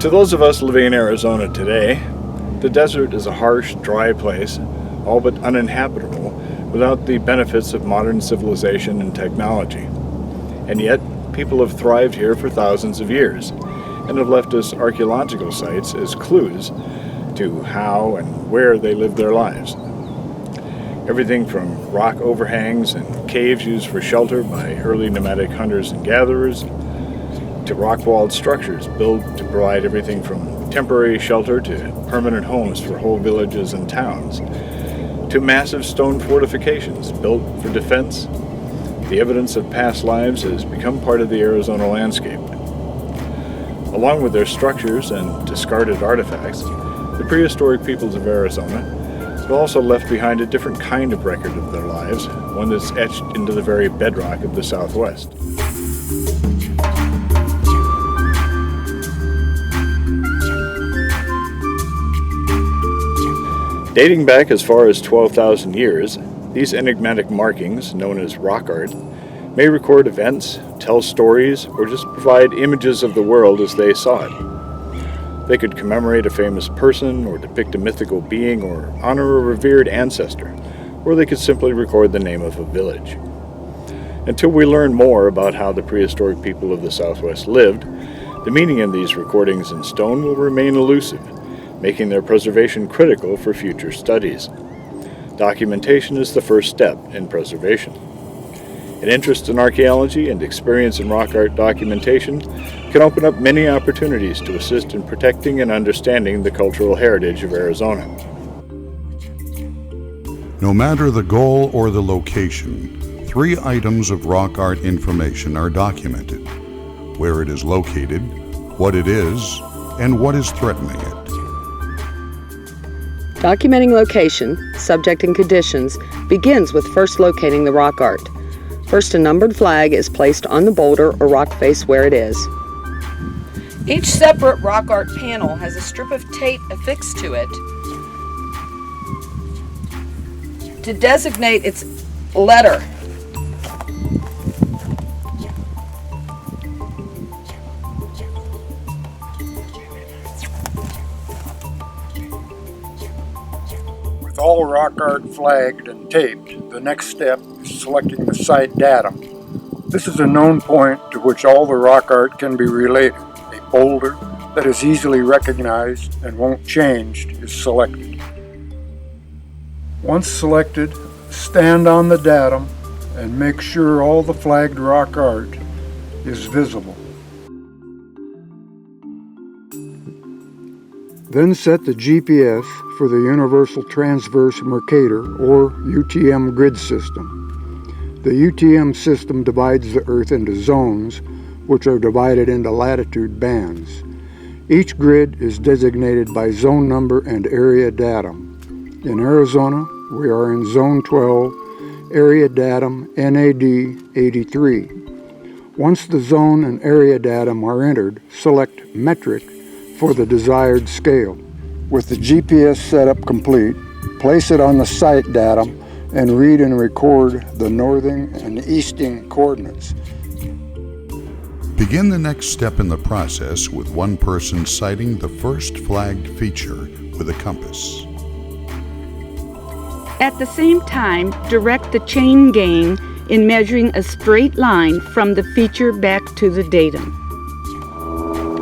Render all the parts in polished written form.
To those of us living in Arizona today, the desert is a harsh, dry place, all but uninhabitable, without the benefits of modern civilization and technology. And yet, people have thrived here for thousands of years, and have left us archaeological sites as clues to how and where they lived their lives. Everything from rock overhangs and caves used for shelter by early nomadic hunters and gatherers, to rock-walled structures built to provide everything from temporary shelter to permanent homes for whole villages and towns, to massive stone fortifications built for defense. The evidence of past lives has become part of the Arizona landscape. Along with their structures and discarded artifacts, the prehistoric peoples of Arizona have also left behind a different kind of record of their lives, one that's etched into the very bedrock of the Southwest. Dating back as far as 12,000 years, these enigmatic markings, known as rock art, may record events, tell stories, or just provide images of the world as they saw it. They could commemorate a famous person, or depict a mythical being, or honor a revered ancestor, or they could simply record the name of a village. Until we learn more about how the prehistoric people of the Southwest lived, the meaning of these recordings in stone will remain elusive, making their preservation critical for future studies. Documentation is the first step in preservation. An interest in archaeology and experience in rock art documentation can open up many opportunities to assist in protecting and understanding the cultural heritage of Arizona. No matter the goal or the location, 3 items of rock art information are documented: where it is located, what it is, and what is threatening it. Documenting location, subject, and conditions begins with first locating the rock art. First, a numbered flag is placed on the boulder or rock face where it is. Each separate rock art panel has a strip of tape affixed to it to designate its letter. With all rock art flagged and taped, the next step is selecting the site datum. This is a known point to which all the rock art can be related. A boulder that is easily recognized and won't change is selected. Once selected, stand on the datum and make sure all the flagged rock art is visible. Then set the GPS for the Universal Transverse Mercator, or UTM grid system. The UTM system divides the Earth into zones, which are divided into latitude bands. Each grid is designated by zone number and area datum. In Arizona, we are in Zone 12, area datum NAD 83. Once the zone and area datum are entered, select Metric for the desired scale. With the GPS setup complete, place it on the site datum and read and record the northern and easting coordinates. Begin the next step in the process with one person sighting the first flagged feature with a compass. At the same time, direct the chain gang in measuring a straight line from the feature back to the datum.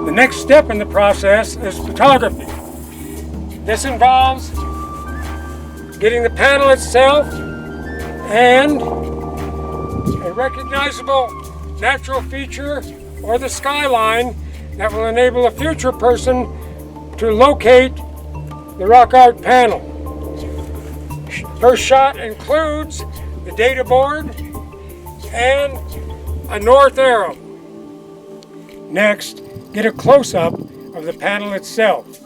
The next step in the process is photography. This involves getting the panel itself and a recognizable natural feature or the skyline that will enable a future person to locate the rock art panel. First shot includes the data board and a north arrow. Next, get a close-up of the panel itself.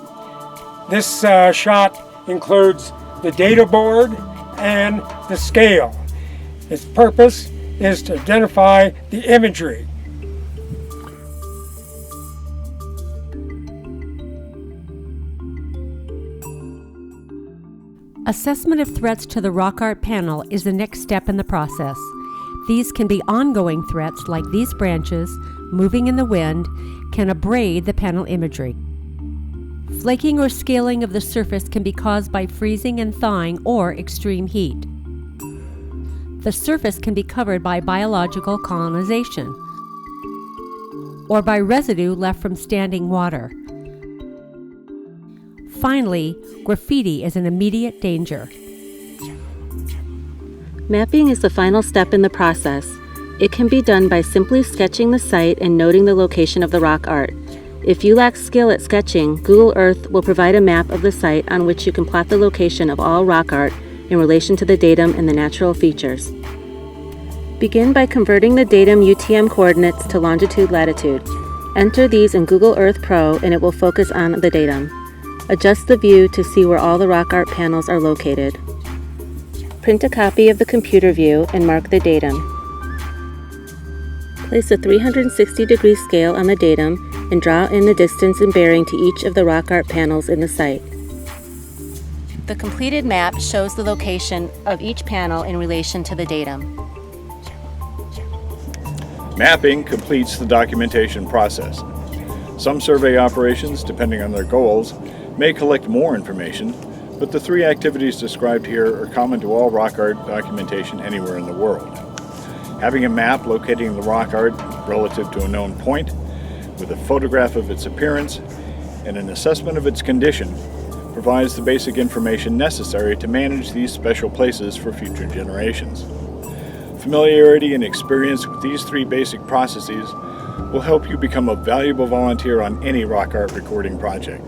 This shot includes the data board and the scale. Its purpose is to identify the imagery. Assessment of threats to the rock art panel is the next step in the process. These can be ongoing threats like these branches, moving in the wind, can abrade the panel imagery. Flaking or scaling of the surface can be caused by freezing and thawing or extreme heat. The surface can be covered by biological colonization or by residue left from standing water. Finally, graffiti is an immediate danger. Mapping is the final step in the process. It can be done by simply sketching the site and noting the location of the rock art. If you lack skill at sketching, Google Earth will provide a map of the site on which you can plot the location of all rock art in relation to the datum and the natural features. Begin by converting the datum UTM coordinates to longitude-latitude. Enter these in Google Earth Pro and it will focus on the datum. Adjust the view to see where all the rock art panels are located. Print a copy of the computer view and mark the datum. Place a 360-degree scale on the datum and draw in the distance and bearing to each of the rock art panels in the site. The completed map shows the location of each panel in relation to the datum. Mapping completes the documentation process. Some survey operations, depending on their goals, may collect more information, but the three activities described here are common to all rock art documentation anywhere in the world. Having a map locating the rock art relative to a known point, with a photograph of its appearance and an assessment of its condition, provides the basic information necessary to manage these special places for future generations. Familiarity and experience with these three basic processes will help you become a valuable volunteer on any rock art recording project.